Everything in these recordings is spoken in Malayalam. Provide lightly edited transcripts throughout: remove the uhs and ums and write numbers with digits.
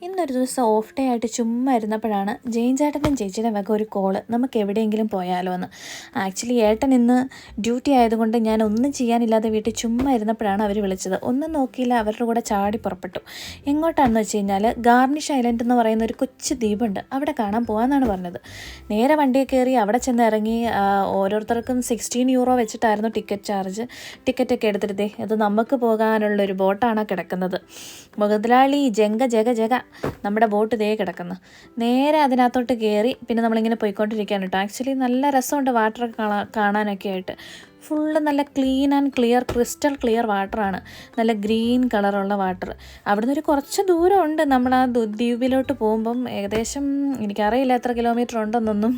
ഇന്നൊരു ദിവസം ഓഫ് ഡേ ആയിട്ട് ചുമ്മാ ഇരുന്നപ്പോഴാണ് ജെയിൻ ചേട്ടനും ചേച്ചിയുടെ വക ഒരു കോള്, നമുക്ക് എവിടെയെങ്കിലും പോയാലോ എന്ന്. ആക്ച്വലി ഏട്ടൻ ഇന്ന് ഡ്യൂട്ടി ആയതുകൊണ്ട് ഞാൻ ഒന്നും ചെയ്യാനില്ലാതെ വീട്ടിൽ ചുമ്മാ ഇരുന്നപ്പോഴാണ് അവർ വിളിച്ചത്. ഒന്നും നോക്കിയില്ല, അവരുടെ കൂടെ ചാടി പുറപ്പെട്ടു. എങ്ങോട്ടാണെന്ന് വെച്ച് കഴിഞ്ഞാൽ ഗാർണിഷ് ഐലൻഡ് എന്ന് പറയുന്ന ഒരു കൊച്ചു ദ്വീപുണ്ട്, അവിടെ കാണാൻ പോകാമെന്നാണ് പറഞ്ഞത്. നേരെ വണ്ടിയിൽ കയറി അവിടെ ചെന്ന് ഇറങ്ങി. ഓരോരുത്തർക്കും €16 വെച്ചിട്ടായിരുന്നു ടിക്കറ്റ് ചാർജ്. ടിക്കറ്റൊക്കെ എടുത്തിരുതേ, അത് നമുക്ക് പോകാനുള്ളൊരു ബോട്ടാണ് കിടക്കുന്നത്. മുതലാളി ജഗ ജഗ ജഗ നമ്മുടെ ബോട്ട് ദേ കിടക്കുന്നു. നേരെ അതിനകത്തോട്ട് കയറി പിന്നെ നമ്മളിങ്ങനെ പോയിക്കൊണ്ടിരിക്കുകയാണ് കേട്ടോ. ആക്ച്വലി നല്ല രസമുണ്ട് വാട്ടറൊക്കെ കാണാനൊക്കെ ആയിട്ട്. ഫുള്ള് നല്ല clean and clear, crystal clear വാട്ടറാണ്. നല്ല ഗ്രീൻ കളറുള്ള വാട്ടർ. അവിടുന്ന് ഒരു കുറച്ച് ദൂരമുണ്ട് നമ്മൾ ആ ദ്വീപിലോട്ട് പോകുമ്പം. ഏകദേശം എനിക്കറിയില്ല എത്ര കിലോമീറ്റർ ഉണ്ടെന്നൊന്നും.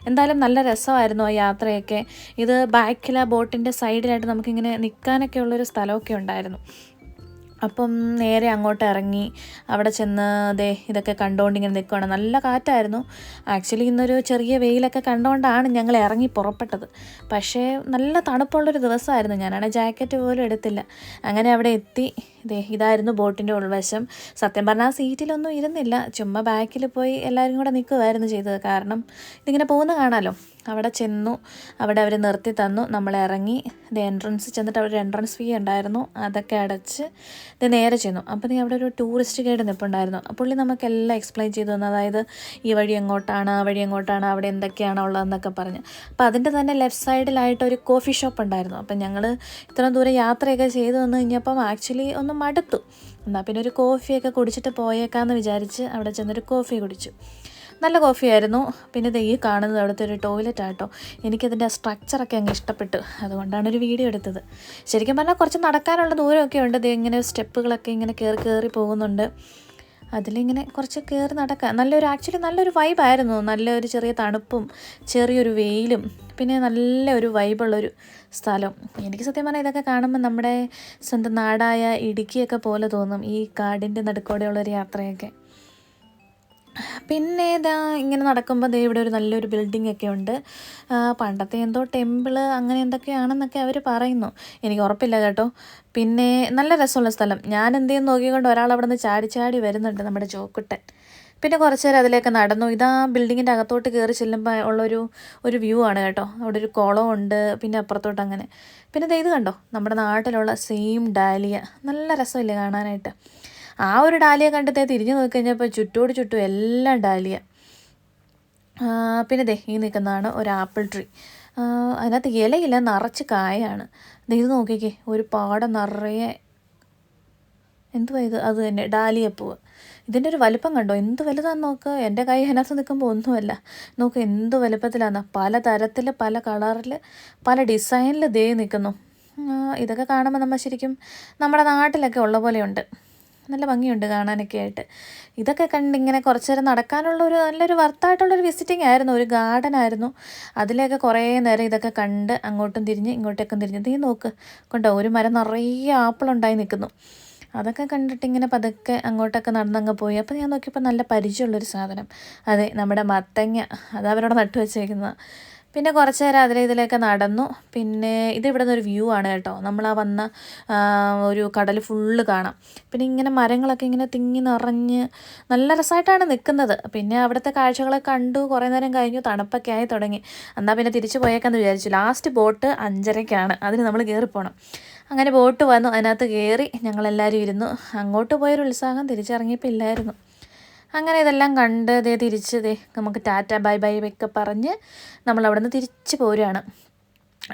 എന്തായാലും നല്ല രസമായിരുന്നു ആ യാത്രയൊക്കെ. ഇത് ബാക്കിൽ ആ ബോട്ടിൻ്റെ സൈഡിലായിട്ട് നമുക്കിങ്ങനെ നിൽക്കാനൊക്കെ ഉള്ളൊരു സ്ഥലമൊക്കെ ഉണ്ടായിരുന്നു. അപ്പം നേരെ അങ്ങോട്ട് ഇറങ്ങി അവിടെ ചെന്ന് ഇതൊക്കെ കണ്ടുകൊണ്ട് ഇങ്ങനെ നിൽക്കുകയാണ്. നല്ല കാറ്റായിരുന്നു. ആക്ച്വലി ഇന്നൊരു ചെറിയ വെയിലൊക്കെ കണ്ടുകൊണ്ടാണ് ഞങ്ങൾ ഇറങ്ങി പുറപ്പെട്ടത്. പക്ഷേ നല്ല തണുപ്പുള്ളൊരു ദിവസമായിരുന്നു. ഞാനാണെങ്കിൽ ജാക്കറ്റ് പോലും എടുത്തില്ല. അങ്ങനെ അവിടെ എത്തി. ഇതായിരുന്നു ബോട്ടിൻ്റെ ഉൾവശം. സത്യം പറഞ്ഞാൽ സീറ്റിലൊന്നും ഇരുന്നില്ല, ചുമ്മാ ബാക്കിൽ പോയി എല്ലാവരും കൂടെ നിൽക്കുകയായിരുന്നു ചെയ്തത്. കാരണം ഇതിങ്ങനെ പോകുന്ന കാണാമല്ലോ. അവിടെ ചെന്നു, അവിടെ അവർ നിർത്തി തന്നു. നമ്മൾ ഇറങ്ങി എൻട്രൻസ് ചെന്നിട്ട് അവിടെ ഒരു എൻട്രൻസ് ഫീ ഉണ്ടായിരുന്നു, അതൊക്കെ അടച്ച് നേരെ ചെന്നു. അപ്പോൾ അവിടെ ഒരു ടൂറിസ്റ്റ് ഗൈഡ് നിൽപ്പുണ്ടായിരുന്നു. പുള്ളി നമുക്കെല്ലാം എക്സ്പ്ലെയിൻ ചെയ്തു തന്നു. അതായത് ഈ വഴി എങ്ങോട്ടാണ്, ആ വഴി എങ്ങോട്ടാണ്, അവിടെ എന്തൊക്കെയാണ് ഉള്ളതെന്നൊക്കെ പറഞ്ഞ്. അപ്പോൾ അതിൻ്റെ തന്നെ ലെഫ്റ്റ് സൈഡിലായിട്ട് ഒരു കോഫി ഷോപ്പ് ഉണ്ടായിരുന്നു. അപ്പം ഞങ്ങൾ ഇത്രയും ദൂരം യാത്രയൊക്കെ ചെയ്തു വന്നു കഴിഞ്ഞപ്പം ആക്ച്വലി ഒന്ന് മടുത്തു. എന്നാൽ പിന്നെ ഒരു കോഫിയൊക്കെ കുടിച്ചിട്ട് പോയേക്കാമെന്ന് വിചാരിച്ച് അവിടെ ചെന്നൊരു കോഫി കുടിച്ചു. നല്ല കോഫിയായിരുന്നു. പിന്നെ ഈ കാണുന്നത് അവിടുത്തെ ഒരു ടോയ്ലറ്റ് ആട്ടോ. എനിക്കതിൻ്റെ സ്ട്രക്ചറൊക്കെ അങ്ങ് ഇഷ്ടപ്പെട്ടു, അതുകൊണ്ടാണ് ഒരു വീഡിയോ എടുത്തത്. ശരിക്കും പറഞ്ഞാൽ കുറച്ച് നടക്കാനുള്ള ദൂരമൊക്കെ ഉണ്ട്. ഇങ്ങനെ സ്റ്റെപ്പുകളൊക്കെ ഇങ്ങനെ കയറി പോകുന്നുണ്ട്. അതിലിങ്ങനെ കുറച്ച് കയറി നടക്കാം. ആക്ച്വലി നല്ലൊരു വൈബായിരുന്നു. നല്ലൊരു ചെറിയ തണുപ്പും ചെറിയൊരു വെയിലും പിന്നെ നല്ലൊരു വൈബുള്ളൊരു സ്ഥലം. എനിക്ക് സത്യം പറഞ്ഞാൽ ഇതൊക്കെ കാണുമ്പോൾ നമ്മുടെ സ്വന്തം നാടായ ഇടുക്കിയൊക്കെ പോലെ തോന്നും, ഈ കാടിൻ്റെ നടുക്കോടെയുള്ളൊരു യാത്രയൊക്കെ. പിന്നെ ഇങ്ങനെ നടക്കുമ്പോൾ ഇവിടെ ഒരു നല്ലൊരു ബിൽഡിംഗ് ഒക്കെ ഉണ്ട്. പണ്ടത്തെ എന്തോ ടെമ്പിള് അങ്ങനെ എന്തൊക്കെയാണെന്നൊക്കെ അവർ പറയുന്നു, എനിക്ക് ഉറപ്പില്ല കേട്ടോ. പിന്നെ നല്ല രസമുള്ള സ്ഥലം. ഞാൻ എന്തെങ്കിലും നോക്കിക്കൊണ്ട് ഒരാൾ അവിടെ നിന്ന് ചാടി വരുന്നുണ്ട്, നമ്മുടെ ജോക്കുട്ടൻ. പിന്നെ കുറച്ച് നേരം അതിലേക്ക് നടന്നു. ഇതാ ബിൽഡിങ്ങിൻ്റെ അകത്തോട്ട് കയറി ചെല്ലുമ്പോൾ ഒരു വ്യൂ ആണ് കേട്ടോ. അവിടെ ഒരു കുളമുണ്ട്, പിന്നെ അപ്പുറത്തോട്ട് അങ്ങനെ. പിന്നെ ഇത് കണ്ടോ, നമ്മുടെ നാട്ടിലുള്ള സെയിം ഡാലിയ. നല്ല രസമില്ലേ കാണാനായിട്ട്. ആ ഒരു ഡാലിയ കണ്ടിട്ട് തിരിഞ്ഞു നോക്കിക്കഴിഞ്ഞപ്പോൾ ചുറ്റോട് ചുറ്റും എല്ലാം ഡാലിയ. പിന്നെ ഈ നിൽക്കുന്നതാണ് ഒരു ആപ്പിൾ ട്രീ. അതിനകത്ത് ഇലയില്ല, നിറച്ച് കായാണ്. ഇത് നോക്കിക്കേ, ഒരു പാടം നിറയെ എന്തുവാ ഇത്, അത് തന്നെ ഡാലിയപ്പൂവ്. ഇതിൻ്റെ ഒരു വലിപ്പം കണ്ടോ, എന്ത് വലുതാന്ന് നോക്ക്. എൻ്റെ കൈ അതിനകത്ത് നിൽക്കുമ്പോൾ ഒന്നുമല്ല, നോക്ക് എന്ത് വലുപ്പത്തിലാന്ന്. പല തരത്തിൽ, പല കളറിൽ, പല ഡിസൈനിൽ നിൽക്കുന്നു. ഇതൊക്കെ കാണുമ്പോൾ നമ്മൾ ശരിക്കും നമ്മുടെ നാട്ടിലൊക്കെ ഉള്ള പോലെയുണ്ട്. നല്ല ഭംഗിയുണ്ട് കാണാനൊക്കെ ആയിട്ട്. ഇതൊക്കെ കണ്ടിങ്ങനെ കുറച്ച് നേരം നടക്കാനുള്ളൊരു നല്ലൊരു വർത്തായിട്ടുള്ളൊരു വിസിറ്റിംഗ് ആയിരുന്നു. ഒരു ഗാർഡൻ ആയിരുന്നു. അതിലേക്ക് കുറേ നേരം ഇതൊക്കെ കണ്ട് അങ്ങോട്ടും തിരിഞ്ഞ് ഇങ്ങോട്ടേക്കും തിരിഞ്ഞ് നോക്ക് കൊണ്ടോ, ഒരു മരം നിറയെ ആപ്പിളുണ്ടായി നിൽക്കുന്നു. അതൊക്കെ കണ്ടിട്ട് ഇങ്ങനെ പതുക്കെ അങ്ങോട്ടൊക്കെ നടന്നങ്ങ് പോയി. അപ്പോൾ ഞാൻ നോക്കിയപ്പോൾ നല്ല പരിചയമുള്ളൊരു സാധനം. അതെ, നമ്മുടെ മത്തങ്ങ. അത് അവരോട് നട്ടു വെച്ചേക്കുന്നത്. പിന്നെ കുറച്ച് നേരം ഇതിലേക്ക് നടന്നു. പിന്നെ ഇവിടെ നിന്നൊരു വ്യൂ ആണ് കേട്ടോ. നമ്മൾ വന്ന ഒരു കടൽ ഫുള്ള് കാണാം. പിന്നെ ഇങ്ങനെ മരങ്ങളൊക്കെ ഇങ്ങനെ തിങ്ങി നിറഞ്ഞ് നല്ല രസമായിട്ടാണ് നിൽക്കുന്നത്. പിന്നെ അവിടുത്തെ കാഴ്ചകളൊക്കെ കണ്ടു. കുറേ നേരം കഴിഞ്ഞു, തണുപ്പൊക്കെ ആയി തുടങ്ങി. എന്നാൽ പിന്നെ തിരിച്ച് പോയേക്കാന്ന് വിചാരിച്ചു. ലാസ്റ്റ് ബോട്ട് 5:30-ക്കാണ്, അതിന് നമ്മൾ കയറിപ്പോകണം. അങ്ങനെ ബോട്ട് വന്നു, അതിനകത്ത് കയറി ഞങ്ങളെല്ലാവരും ഇരുന്നു. അങ്ങോട്ട് പോയൊരു ഉത്സാഹം തിരിച്ചിറങ്ങിയപ്പോൾ ഇല്ലായിരുന്നു. അങ്ങനെ ഇതെല്ലാം കണ്ട് തിരിച്ച് നമുക്ക് ടാറ്റ ബൈ ബൈ ഒക്കെ പറഞ്ഞ് നമ്മളവിടെ നിന്ന് തിരിച്ച് പോരുകയാണ്.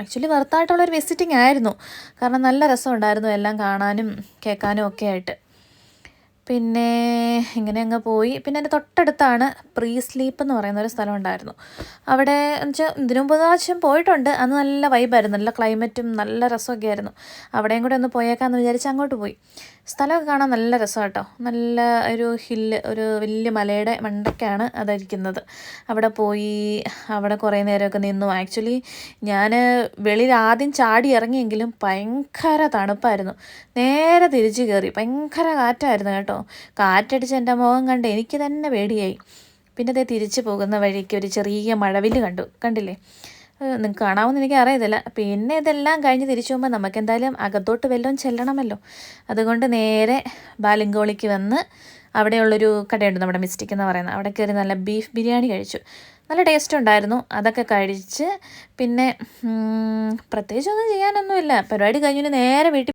ആക്ച്വലി വെറുത്തായിട്ടുള്ളൊരു വിസിറ്റിംഗ് ആയിരുന്നു. കാരണം നല്ല രസമുണ്ടായിരുന്നു എല്ലാം കാണാനും കേൾക്കാനും ഒക്കെ ആയിട്ട്. പിന്നെ ഇങ്ങനെ അങ്ങ് പോയി. പിന്നെ എൻ്റെ തൊട്ടടുത്താണ് പ്രീ സ്ലീപ്പ് എന്ന് പറയുന്നൊരു സ്ഥലം ഉണ്ടായിരുന്നു. അവിടെ എന്നുവെച്ചാൽ ഇതിനു മുമ്പ് പ്രാവശ്യം പോയിട്ടുണ്ട്. അന്ന് നല്ല വൈബായിരുന്നു, നല്ല ക്ലൈമറ്റും നല്ല രസമൊക്കെ ആയിരുന്നു. അവിടെയും കൂടെ ഒന്ന് പോയേക്കാമെന്ന് വിചാരിച്ച് അങ്ങോട്ട് പോയി. സ്ഥലമൊക്കെ കാണാൻ നല്ല രസം കേട്ടോ. നല്ല ഒരു ഹില്ല്, ഒരു വലിയ മലയുടെ മണ്ടയ്ക്കാണ് അതിരിക്കുന്നത്. അവിടെ പോയി അവിടെ കുറേ നേരമൊക്കെ നിന്നു. ആക്ച്വലി ഞാൻ വെളിയിൽ ആദ്യം ചാടി ഇറങ്ങിയെങ്കിലും ഭയങ്കര തണുപ്പായിരുന്നു. നേരെ തിരിച്ച് കയറി, ഭയങ്കര കാറ്റായിരുന്നു കേട്ടോ. കാറ്റടിച്ച് എൻ്റെ മുഖം കണ്ട് എനിക്ക് തന്നെ പേടിയായി. പിന്നെ തിരിച്ച് പോകുന്ന വഴിക്ക് ഒരു ചെറിയ മഴവില്ല് കണ്ടില്ലേ? നിങ്ങൾക്ക് കാണാമെന്ന് എനിക്ക് അറിയത്തില്ല. പിന്നെ ഇതെല്ലാം കഴിഞ്ഞ് തിരിച്ചു പോകുമ്പോൾ നമുക്ക് എന്തായാലും അകത്തോട്ട് വല്ലതും ചെല്ലണമല്ലോ. അതുകൊണ്ട് നേരെ ബാലിങ്കോളിക്ക് വന്ന് അവിടെയുള്ളൊരു കടയുണ്ട് നമ്മുടെ മിസ്റ്റേക്ക് എന്ന് പറയുന്നത്. അവിടെ കയറി നല്ല ബീഫ് ബിരിയാണി കഴിച്ചു. നല്ല ടേസ്റ്റ് ഉണ്ടായിരുന്നു. അതൊക്കെ കഴിച്ച് പിന്നെ പ്രത്യേകിച്ചൊന്നും ചെയ്യാനൊന്നുമില്ല. പരിപാടി കഴിഞ്ഞിട്ട് നേരെ വീട്ടിൽ